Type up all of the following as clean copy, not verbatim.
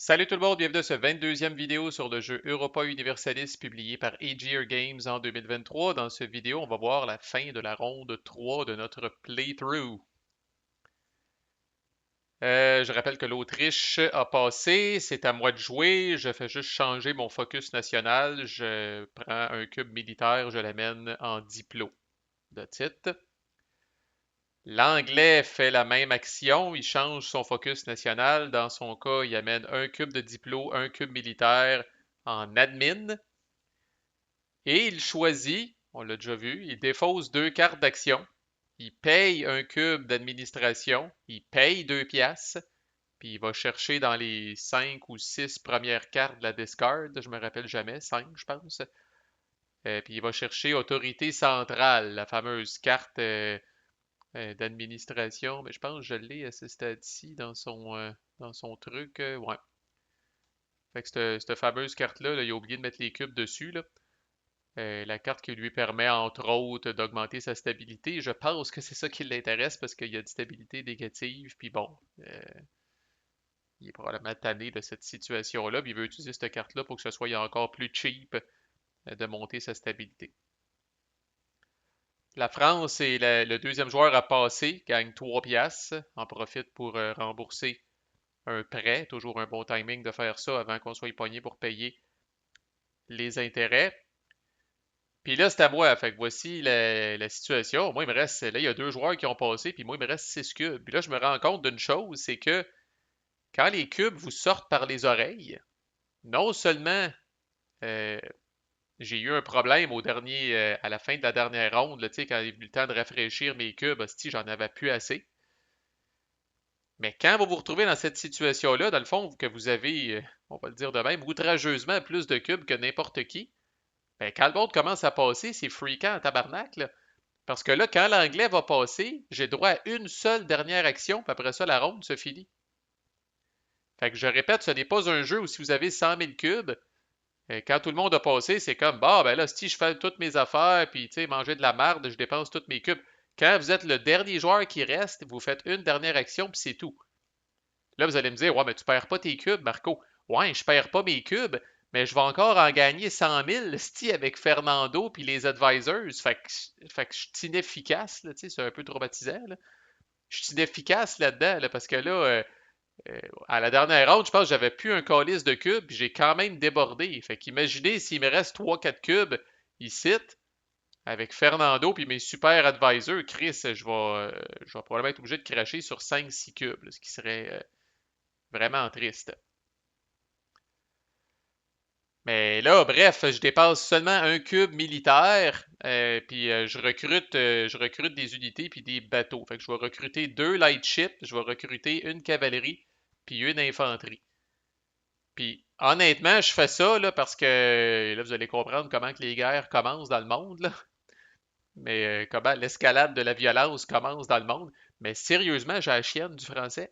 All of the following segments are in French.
Salut tout le monde, bienvenue à ce 22e vidéo sur le jeu Europa Universalis publié par Aegir Games en 2023. Dans cette vidéo, on va voir la fin de la ronde 3 de notre playthrough. Je rappelle que l'Autriche a passé, c'est à moi de jouer, je fais juste changer mon focus national, je prends un cube militaire, je l'amène en diplo. That's it. L'Anglais fait la même action, il change son focus national. Dans son cas, il amène un cube de diplo, un cube militaire en admin. Et il choisit, on l'a déjà vu, il défausse deux cartes d'action. Il paye un cube d'administration, il paye 2 piastres, puis il va chercher dans les 5 ou 6 premières cartes de la discard, je me rappelle jamais, 5 je pense. Puis il va chercher autorité centrale, la fameuse carte d'administration, mais je pense que je l'ai à ce stade-ci dans son truc. Ouais. Fait que cette fameuse carte-là, là, il a oublié de mettre les cubes dessus, là. La carte qui lui permet, entre autres, d'augmenter sa stabilité. Je pense que c'est ça qui l'intéresse parce qu'il y a une stabilité négative. Puis bon, euh, il est probablement tanné de cette situation-là. Puis il veut utiliser cette carte-là pour que ce soit encore plus cheap de monter sa stabilité. La France est le deuxième joueur à passer, gagne 3 piastres, en profite pour rembourser un prêt. Toujours un bon timing de faire ça avant qu'on soit pogné pour payer les intérêts. Puis là, c'est à moi. Fait que voici la situation. Moi, il me reste. Là, il y a deux joueurs qui ont passé, puis moi, il me reste 6 cubes. Puis là, je me rends compte d'une chose, c'est que quand les cubes vous sortent par les oreilles, non seulement euh, j'ai eu un problème à la fin de la dernière ronde, là, tu sais, quand il est venu le temps de rafraîchir mes cubes, hostie, j'en avais plus assez. Mais quand vous vous retrouvez dans cette situation-là, dans le fond, que vous avez, on va le dire de même, outrageusement plus de cubes que n'importe qui, ben, quand le monde commence à passer, c'est freakant en tabarnak, là. Parce que là, quand l'anglais va passer, j'ai droit à une seule dernière action, puis après ça, la ronde se finit. Fait que je répète, ce n'est pas un jeu où si vous avez 100 000 cubes, quand tout le monde a passé, c'est comme, bah, ben là, si je fais toutes mes affaires, puis, tu sais, manger de la marde, je dépense tous mes cubes. Quand vous êtes le dernier joueur qui reste, vous faites une dernière action, puis c'est tout. Là, vous allez me dire, ouais, mais tu perds pas tes cubes, Marco. Ouais, je perds pas mes cubes, mais je vais encore en gagner 100 000, sti, avec Fernando puis les advisors. Fait que je suis inefficace, là, tu sais, c'est un peu traumatisant, là. Je suis inefficace là-dedans, là, parce que là, à la dernière ronde, je pense que j'avais plus un calice de cubes, puis j'ai quand même débordé. Fait qu'imaginez s'il me reste 3 4 cubes ici, avec Fernando puis mes super advisors, Chris, je vais probablement être obligé de cracher sur 5 6 cubes, là, ce qui serait vraiment triste. Mais là, bref, je dépasse seulement un cube militaire, puis je recrute des unités puis des bateaux. Fait que je vais recruter 2 light ships, je vais recruter une cavalerie puis une infanterie. Puis honnêtement, je fais ça là, parce que là, vous allez comprendre comment que les guerres commencent dans le monde, là. Mais comment l'escalade de la violence commence dans le monde. Mais sérieusement, j'ai la chienne du français.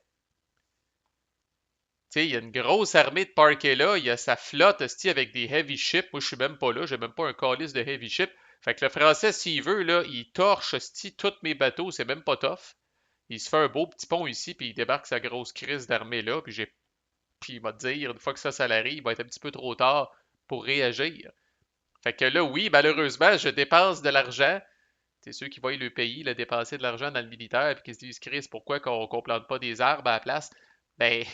Tu sais, il y a une grosse armée de parquet là, il y a sa flotte hostie, avec des heavy ships. Moi, je suis même pas là, j'ai même pas un calice de heavy ship. Fait que le français, s'il veut, là, il torche hostie, tous mes bateaux, c'est même pas tough. Il se fait un beau petit pont ici, puis il débarque sa grosse crise d'armée là, puis il va te dire, une fois que ça l'arrive, il va être un petit peu trop tard pour réagir. Fait que là, oui, malheureusement, je dépense de l'argent. C'est ceux qui voient le pays là, dépenser de l'argent dans le militaire, puis qui se disent, Chris, pourquoi qu'on plante pas des arbres à la place? Ben,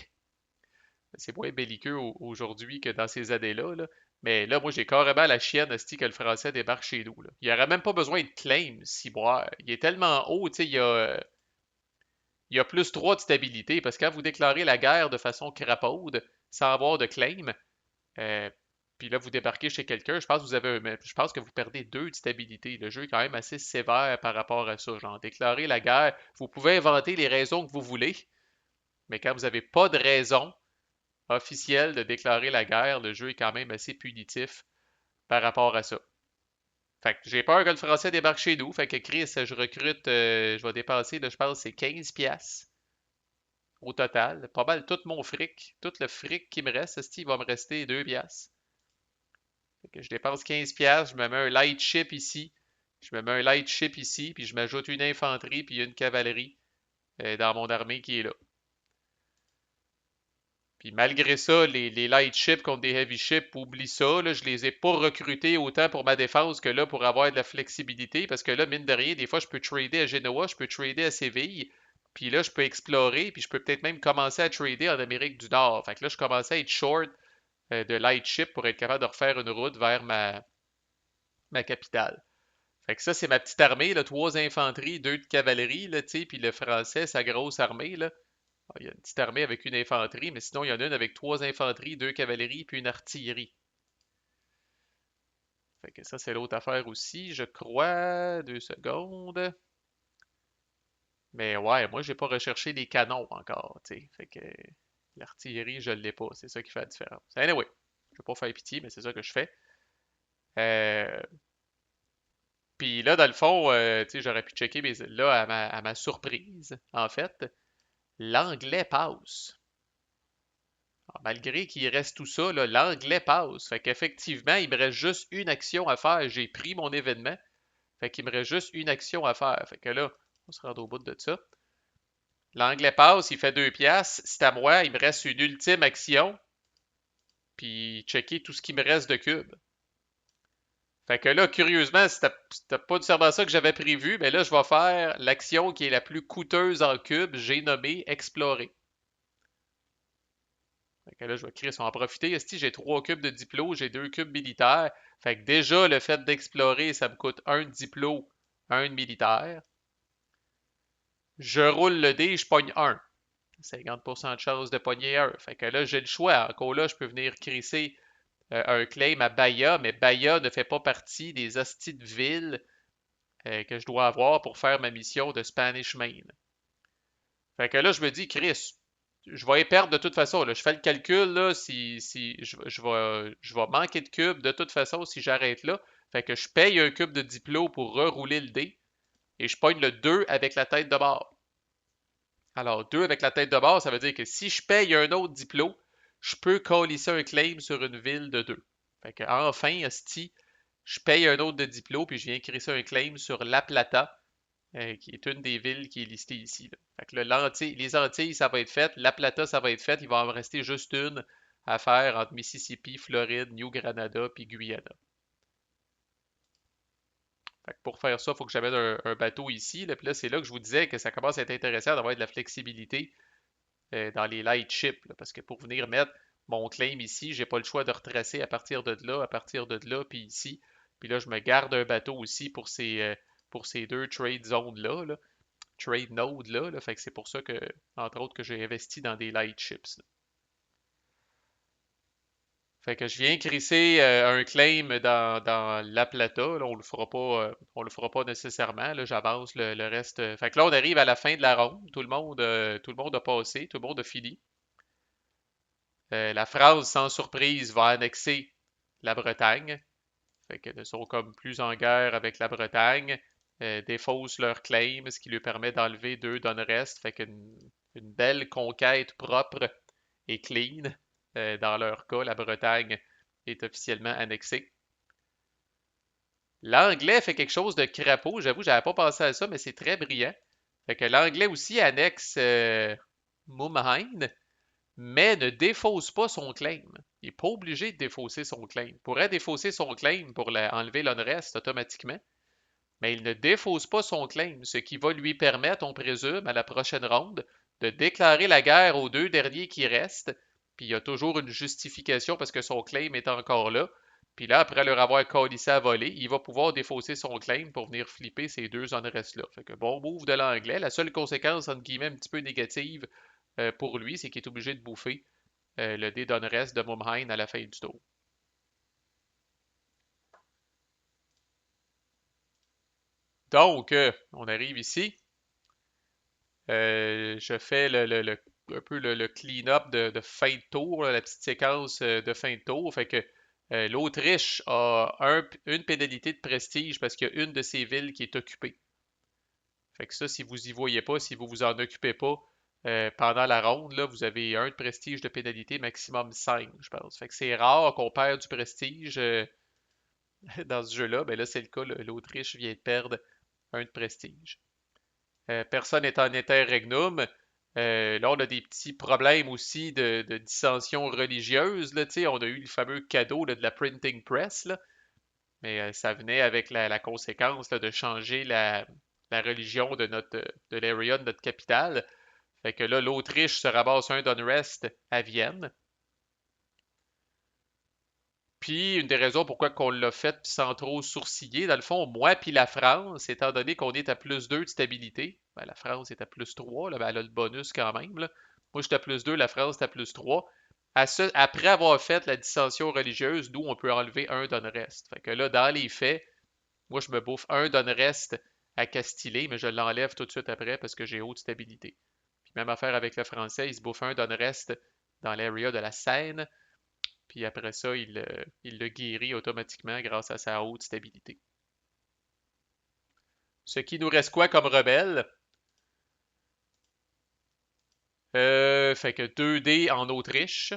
c'est moins belliqueux aujourd'hui que dans ces années-là, là. Mais là, moi, j'ai carrément la chienne hostie, que le français débarque chez nous, là. Il n'y aurait même pas besoin de claim, si boire. Il est tellement haut, tu sais, il y a plus 3 de stabilité, parce que quand vous déclarez la guerre de façon crapaude, sans avoir de claim, euh, puis là, vous débarquez chez quelqu'un, je pense que vous perdez 2 de stabilité. Le jeu est quand même assez sévère par rapport à ça. Genre, déclarer la guerre, vous pouvez inventer les raisons que vous voulez, mais quand vous n'avez pas de raison officielle de déclarer la guerre, le jeu est quand même assez punitif par rapport à ça. Fait que j'ai peur que le français débarque chez nous. Fait que Chris, je vais dépenser, là, je pense, c'est 15 piastres au total. Pas mal tout mon fric, tout le fric qui me reste, il va me rester 2 piastres. Fait que je dépense 15 piastres, je me mets un light ship ici, je me mets un light ship ici, puis je m'ajoute une infanterie puis une cavalerie dans mon armée qui est là. Puis malgré ça, les light ships contre des heavy ships, oublie ça, là, je les ai pas recrutés autant pour ma défense que là pour avoir de la flexibilité, parce que là, mine de rien, des fois, je peux trader à Genoa, je peux trader à Séville, puis là, je peux explorer, puis je peux peut-être même commencer à trader en Amérique du Nord. Fait que là, je commençais à être short de light ship pour être capable de refaire une route vers ma capitale. Fait que ça, c'est ma petite armée, là, 3 infanteries, 2 de cavalerie, là, tu sais, puis le français, sa grosse armée, là. Ah, il y a une petite armée avec une infanterie, mais sinon, il y en a une avec 3 infanteries, 2 cavaleries, puis une artillerie. Fait que ça, c'est l'autre affaire aussi, je crois. 2 secondes. Mais ouais, moi, j'ai pas recherché les canons encore, tu sais. Fait que l'artillerie, je l'ai pas. C'est ça qui fait la différence. Anyway, je vais pas faire pitié, mais c'est ça que je fais. Euh, Puis là, dans le fond, tu sais, j'aurais pu checker, mais là, à ma surprise, en fait, l'anglais passe. Alors, malgré qu'il reste tout ça, là, l'anglais passe. Fait qu'effectivement, il me reste juste une action à faire. J'ai pris mon événement. Fait qu'il me reste juste une action à faire. Fait que là, on se rend au bout de ça. L'anglais passe, il fait 2 piastres. C'est à moi, il me reste une ultime action. Puis checker tout ce qui me reste de cubes. Fait que là, curieusement, c'était pas nécessairement ça que j'avais prévu, mais là, je vais faire l'action qui est la plus coûteuse en cubes. J'ai nommé explorer. Fait que là, je vais créer, en profiter. Esti, j'ai 3 cubes de diplo, j'ai 2 cubes militaires. Fait que déjà, le fait d'explorer, ça me coûte un de diplo, un de militaire. Je roule le dé, je pogne un. 50% de chance de pogner un. Fait que là, j'ai le choix. Encore là, je peux venir crisser un claim à Bahia, mais Bahia ne fait pas partie des hosties de ville que je dois avoir pour faire ma mission de Spanish Main. Fait que là, je me dis, Chris, je vais y perdre de toute façon. Là. Je fais le calcul, là, si je vais manquer de cubes de toute façon si j'arrête là. Fait que je paye un cube de diplo pour rerouler le dé et je pogne le 2 avec la tête de bord. Alors, 2 avec la tête de bord, ça veut dire que si je paye un autre diplo, je peux colisser un claim sur une ville de 2. Fait que enfin, asti, je paye un autre de diplo puis je viens crisser un claim sur La Plata, qui est une des villes qui est listée ici. Là. Fait que les Antilles, ça va être fait. La Plata, ça va être fait. Il va en rester juste une à faire entre Mississippi, Floride, New Granada puis Guyana. Fait que pour faire ça, il faut que j'amène un bateau ici. Là. Puis là, c'est là que je vous disais que ça commence à être intéressant d'avoir de la flexibilité dans les light ships. Là, parce que pour venir mettre mon claim ici, j'ai pas le choix de retracer à partir de là, puis ici. Puis là, je me garde un bateau aussi pour ces 2 trade zones-là. Là. Trade node là. Fait que c'est pour ça que, entre autres, que j'ai investi dans des light ships. Là. Fait que je viens crisser un claim dans La Plata. Là, on le fera pas nécessairement. Là, j'avance le reste. Fait que là, on arrive à la fin de la ronde. Tout le monde a passé, tout le monde a fini. La France, sans surprise, va annexer la Bretagne. Fait qu'ils sont comme plus en guerre avec la Bretagne. Défaussent leur claim, ce qui lui permet d'enlever 2 d'unrest. Fait qu'une belle conquête propre et clean. Dans leur cas, la Bretagne est officiellement annexée. L'anglais fait quelque chose de crapaud. J'avoue, j'avais pas pensé à ça, mais c'est très brillant. Fait que l'anglais aussi annexe Mumheim, mais ne défausse pas son claim. Il n'est pas obligé de défausser son claim. Il pourrait défausser son claim pour enlever l'unrest automatiquement, mais il ne défausse pas son claim, ce qui va lui permettre, on présume, à la prochaine ronde, de déclarer la guerre aux 2 derniers qui restent. Puis il y a toujours une justification parce que son claim est encore là. Puis là, après leur avoir calissé à voler, il va pouvoir défausser son claim pour venir flipper ces 2 unrests-là. Fait que bon move de l'anglais. La seule conséquence, entre guillemets, un petit peu négative pour lui, c'est qu'il est obligé de bouffer le dé d'unrest de Mumheim à la fin du tour. Donc, on arrive ici. Je fais un peu le clean-up de fin de tour, là, la petite séquence de fin de tour. Fait que l'Autriche a une pénalité de prestige parce qu'il y a une de ses villes qui est occupée. Fait que ça, si vous y voyez pas, si vous vous en occupez pas pendant la ronde, là, vous avez un de prestige de pénalité, maximum 5, je pense. Fait que c'est rare qu'on perd du prestige dans ce jeu-là. Ben là, c'est le cas. L'Autriche vient de perdre un de prestige. Personne n'est en interregnum. Là, on a des petits problèmes aussi de dissension religieuse. Là, on a eu le fameux cadeau là, de la printing press, là, mais ça venait avec la conséquence là, de changer la religion de l'area de notre capitale. Fait que là, l'Autriche se ramasse un d'unrest à Vienne. Puis, une des raisons pourquoi qu'on l'a fait puis sans trop sourciller, dans le fond, moi puis la France, étant donné qu'on est à +2 de stabilité, ben, la France est à +3, là, ben, elle a le bonus quand même, là. Moi, je suis à +2, la France est à +3. Après avoir fait la dissension religieuse, nous, on peut enlever un d'unrest. Fait que là, dans les faits, moi, je me bouffe un d'unrest à Castillé, mais je l'enlève tout de suite après parce que j'ai haute stabilité. Puis même affaire avec le français, il se bouffe un d'unrest dans l'area de la Seine, puis après ça, il le guérit automatiquement grâce à sa haute stabilité. Ce qui nous reste quoi comme rebelle? Fait que 2D en Autriche.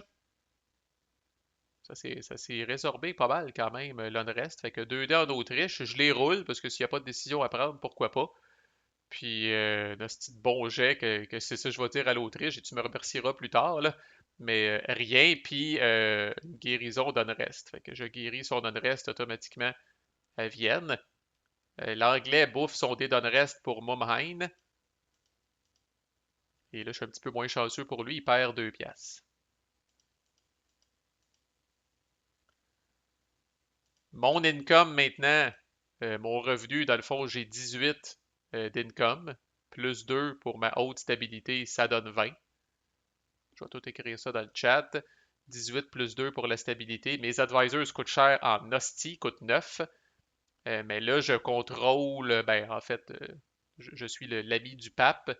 Ça s'est résorbé pas mal quand même, l'unrest. Fait que 2D en Autriche, je les roule parce que s'il n'y a pas de décision à prendre, pourquoi pas? Puis, dans ce petit bon jet que c'est ça que je vais dire à l'Autriche et tu me remercieras plus tard, là. Mais rien, puis une guérison d'unrest. Fait que je guéris son unrest automatiquement à Vienne. L'anglais bouffe son dé d'unrest pour Mumhain. Et là, je suis un petit peu moins chanceux pour lui, il perd 2 piastres. Mon income maintenant, mon revenu, dans le fond, j'ai 18 d'income, plus 2 pour ma haute stabilité, ça donne 20. Je vais tout écrire ça dans le chat. 18 plus 2 pour la stabilité. Mes advisors coûtent cher en hostie, coûtent 9. Mais là, je contrôle, ben en fait, je suis l'ami du pape.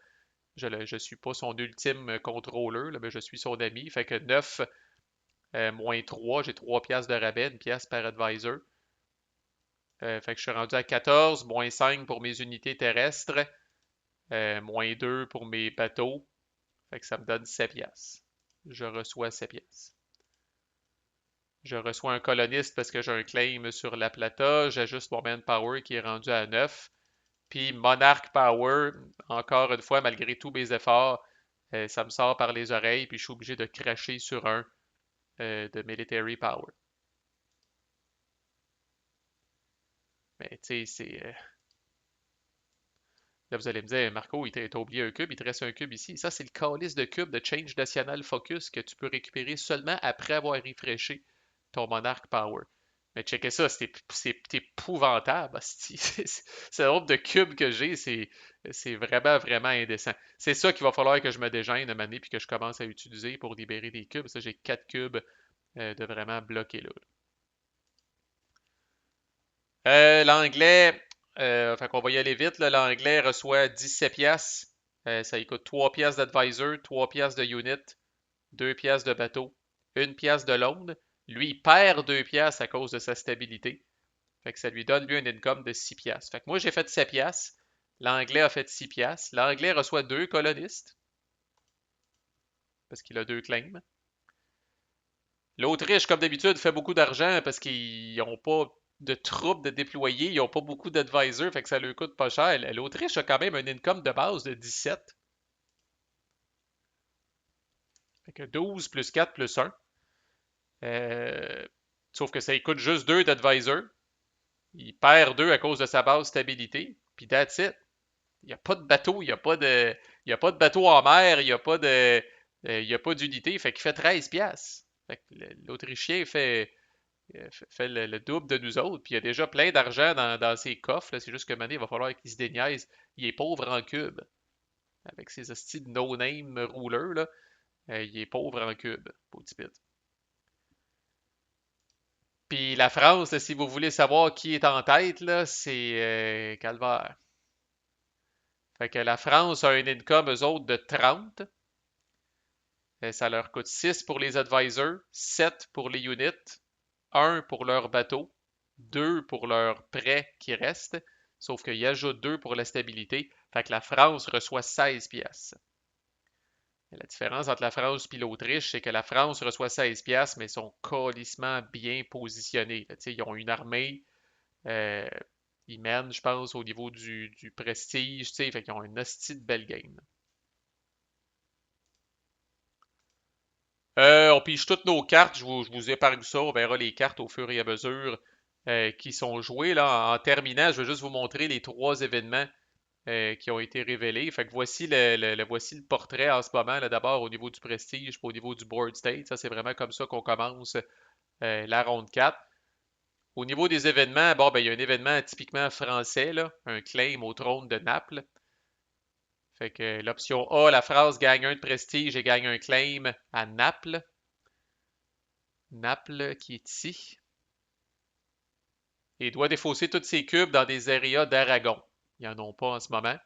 Je suis pas son ultime contrôleur, là, mais je suis son ami. Fait que 9 moins 3, j'ai 3 piastres de rabais, une pièce par advisor. Fait que je suis rendu à 14, moins 5 pour mes unités terrestres, moins 2 pour mes bateaux. Fait que ça me donne 7 piastres. Je reçois 7 piastres. Je reçois un coloniste parce que j'ai un claim sur la plata. J'ajuste mon manpower qui est rendu à 9. Puis Monarch Power, encore une fois, malgré tous mes efforts, ça me sort par les oreilles, puis je suis obligé de cracher sur un de Military Power. Mais tu sais, là, vous allez me dire, Marco, t'as oublié un cube, il te reste un cube ici. Ça, c'est le calice de cube de Change National Focus que tu peux récupérer seulement après avoir refreshé ton Monarch Power. Mais checkez ça, c'est épouvantable, hostie. C'est le nombre de cubes que j'ai, c'est vraiment, vraiment indécent. C'est ça qu'il va falloir que je me déjeune de m'année puis que je commence à utiliser pour libérer des cubes. Ça, j'ai 4 cubes de vraiment bloquer là. L'anglais, fait qu'on va y aller vite, là. L'anglais reçoit 17 piastres. Ça lui coûte 3 piastres d'advisor, 3 piastres de unit, 2 piastres de bateau, 1 piastre de loan. Lui, il perd 2 piastres à cause de sa stabilité. Fait que ça lui donne, lui, un income de 6 piastres. Fait que moi, j'ai fait 7 piastres. L'anglais a fait 6 piastres. L'anglais reçoit 2 colonistes parce qu'il a 2 claims. L'Autriche, comme d'habitude, fait beaucoup d'argent parce qu'ils n'ont pas de troupes de déployer, ils n'ont pas beaucoup d'advisors, fait que ça leur coûte pas cher. L'Autriche a quand même un income de base de 17. Fait que 12 plus 4 plus 1. Euh, Sauf que ça lui coûte juste 2 d'advisors. Il perd 2 à cause de sa base stabilité. Puis that's it. Il n'y a pas de bateau, il y a pas de bateau en mer, il y a pas d'unité. Fait qu'il fait 13 piastres. Fait que l'Autrichien fait le double de nous autres, puis il y a déjà plein d'argent dans ses coffres. Là. C'est juste que maintenant, il va falloir qu'il se déniaise. Il est pauvre en cube. Avec ses hosties de no-name rouleurs, là, il est pauvre en cube, beau petit bit. Puis la France, là, si vous voulez savoir qui est en tête, là, c'est Calvaire. Fait que la France a un income, eux autres, de 30. Ça leur coûte 6 pour les advisors, 7 pour les units, 1 pour leur bateau, 2 pour leur prêt qui reste, sauf qu'il ajoute 2 pour la stabilité. Fait que la France reçoit 16 piastres. La différence entre la France et l'Autriche, c'est que la France reçoit 16 piastres, mais ils sont calissement bien positionnés. Là, ils ont une armée, euh, ils mènent, je pense, au niveau du prestige, fait qu'ils ont une hostie de belle game. On pige toutes nos cartes. Je vous épargne ça. On verra les cartes au fur et à mesure qui sont jouées. Là, en terminant, je vais juste vous montrer les trois événements qui ont été révélés. Fait que voici le portrait en ce moment. Là, d'abord au niveau du prestige, puis au niveau du board state. Ça, c'est vraiment comme ça qu'on commence la ronde 4. Au niveau des événements, bon, ben, il y a un événement typiquement français, là, un claim au trône de Naples. Fait que l'option A, la phrase gagne un de prestige et gagne un claim à Naples. Naples qui est ici. Et doit défausser tous ses cubes dans des areas d'Aragon. Ils n'en ont pas en ce moment.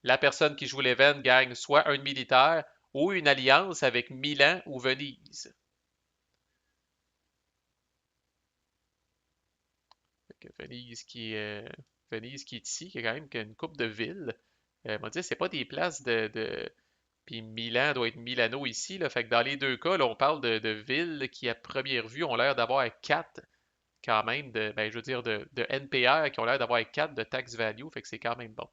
La personne qui joue l'event gagne soit un militaire ou une alliance avec Milan ou Venise. Fait que Venise qui est ici, qui a quand même une coupe de villes. On va dire, c'est pas des places Puis Milan doit être Milano ici, là. Fait que dans les deux cas, là, on parle de villes qui, à première vue, ont l'air d'avoir 4 quand même ben, je veux dire, de NPR qui ont l'air d'avoir 4 de tax value. Fait que c'est quand même bon.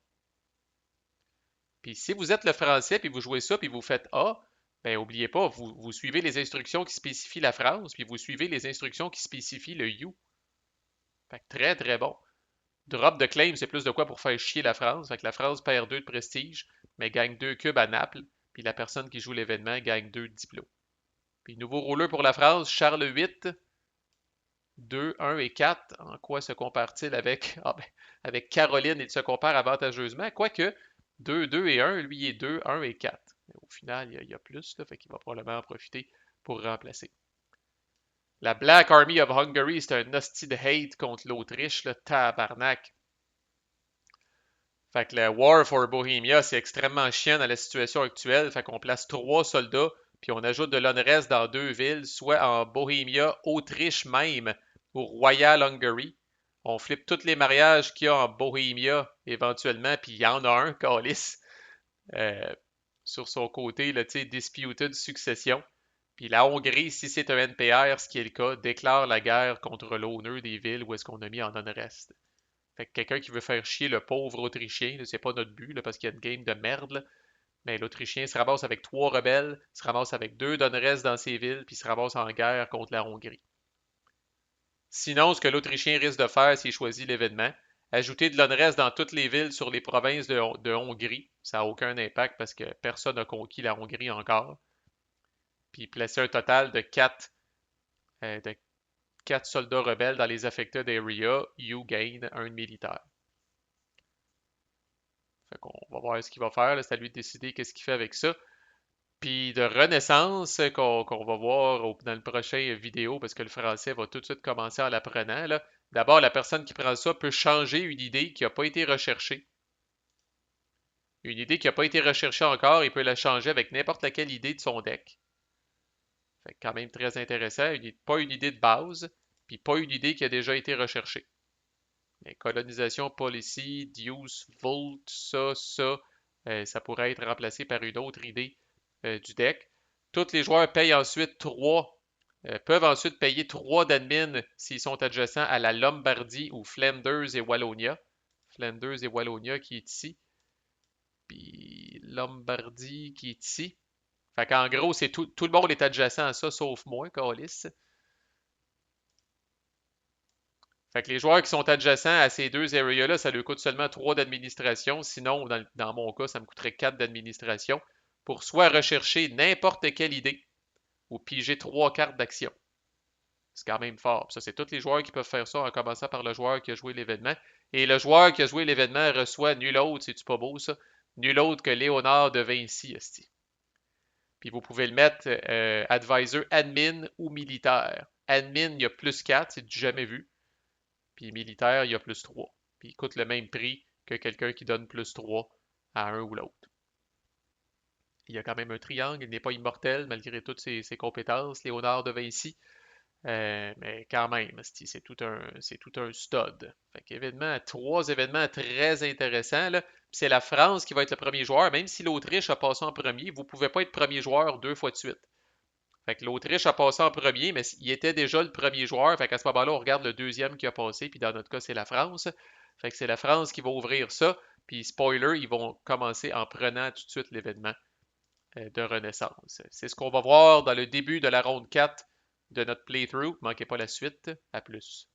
Puis si vous êtes le français, puis vous jouez ça, puis vous faites A, ben oubliez pas, vous suivez les instructions qui spécifient la France, puis vous suivez les instructions qui spécifient le you. Fait que très très bon. Drop de claim, c'est plus de quoi pour faire chier la France. Fait que la France perd 2 de prestige, mais gagne 2 cubes à Naples, puis la personne qui joue l'événement gagne 2 de diplômes. Puis nouveau rouleur pour la France, Charles VIII, 2, 1 et 4. En quoi se compare-t-il avec, avec Caroline? Il se compare avantageusement, quoique 2, 2 et 1, lui est 2, 1 et 4. Mais au final, il y a plus, là, fait qu'il va probablement en profiter pour remplacer. La Black Army of Hungary, c'est un hostie de hate contre l'Autriche, le tabarnak. Fait que le War for Bohemia, c'est extrêmement chiant dans la situation actuelle. Fait qu'on place 3 soldats, puis on ajoute de l'unrest dans 2 villes, soit en Bohemia, Autriche même, ou Royal Hungary. On flippe tous les mariages qu'il y a en Bohemia, éventuellement, puis il y en a un, Calice, euh, sur son côté, là, tu sais, Disputed Succession. Puis la Hongrie, si c'est un NPR, ce qui est le cas, déclare la guerre contre l'honneur des villes où est-ce qu'on a mis en unrest. Fait que quelqu'un qui veut faire chier le pauvre Autrichien, c'est pas notre but, là, parce qu'il y a une game de merde, là. Mais l'Autrichien se ramasse avec 3 rebelles, se ramasse avec 2 donneresses dans ses villes, puis se ramasse en guerre contre la Hongrie. Sinon, ce que l'Autrichien risque de faire s'il choisit l'événement, ajouter de l'unrest dans toutes les villes sur les provinces de Hongrie, ça n'a aucun impact parce que personne n'a conquis la Hongrie encore, puis placer un total de 4 soldats rebelles dans les affected areas, you gain un militaire. Fait qu'on va voir ce qu'il va faire. C'est à lui de décider qu'est-ce qu'il fait avec ça. Puis de Renaissance, qu'on va voir dans le prochain vidéo, parce que le français va tout de suite commencer en l'apprenant. Là. D'abord, la personne qui prend ça peut changer une idée qui n'a pas été recherchée. Une idée qui n'a pas été recherchée encore, il peut la changer avec n'importe laquelle idée de son deck. Fait que quand même très intéressant. Pas une idée de base, puis pas une idée qui a déjà été recherchée. Mais colonisation, policy, Deuce, Volt, ça pourrait être remplacé par une autre idée du deck. Tous les joueurs payent ensuite 3, peuvent ensuite payer 3 d'admin s'ils sont adjacents à la Lombardie ou Flanders et Wallonia. Flanders et Wallonia qui est ici. Puis Lombardie qui est ici. Fait qu'en gros, c'est tout le monde est adjacent à ça, sauf moi, Calis. Fait que les joueurs qui sont adjacents à ces 2 areas-là, ça leur coûte seulement 3 d'administration. Sinon, dans mon cas, ça me coûterait 4 d'administration pour soit rechercher n'importe quelle idée ou piger 3 cartes d'action. C'est quand même fort. Puis ça, c'est tous les joueurs qui peuvent faire ça en commençant par le joueur qui a joué l'événement. Et le joueur qui a joué l'événement reçoit nul autre, c'est-tu pas beau ça? Nul autre que Léonard de Vinci, esti. Puis vous pouvez le mettre advisor admin ou militaire. Admin, il y a plus 4, c'est du jamais vu. Puis militaire, il y a plus 3. Puis il coûte le même prix que quelqu'un qui donne plus 3 à un ou l'autre. Il y a quand même un triangle, il n'est pas immortel malgré toutes ses compétences, Léonard de Vinci. Mais quand même, c'est tout un stud. Fait qu'événement, 3 événements très intéressants. Là. C'est la France qui va être le premier joueur. Même si l'Autriche a passé en premier, vous ne pouvez pas être premier joueur 2 fois de suite. Fait que l'Autriche a passé en premier, mais il était déjà le premier joueur. Fait qu'à ce moment-là, on regarde le deuxième qui a passé, puis dans notre cas, c'est la France. Fait que c'est la France qui va ouvrir ça. Puis spoiler, ils vont commencer en prenant tout de suite l'événement de renaissance. C'est ce qu'on va voir dans le début de la ronde 4 de notre playthrough. Manquez pas la suite. À plus.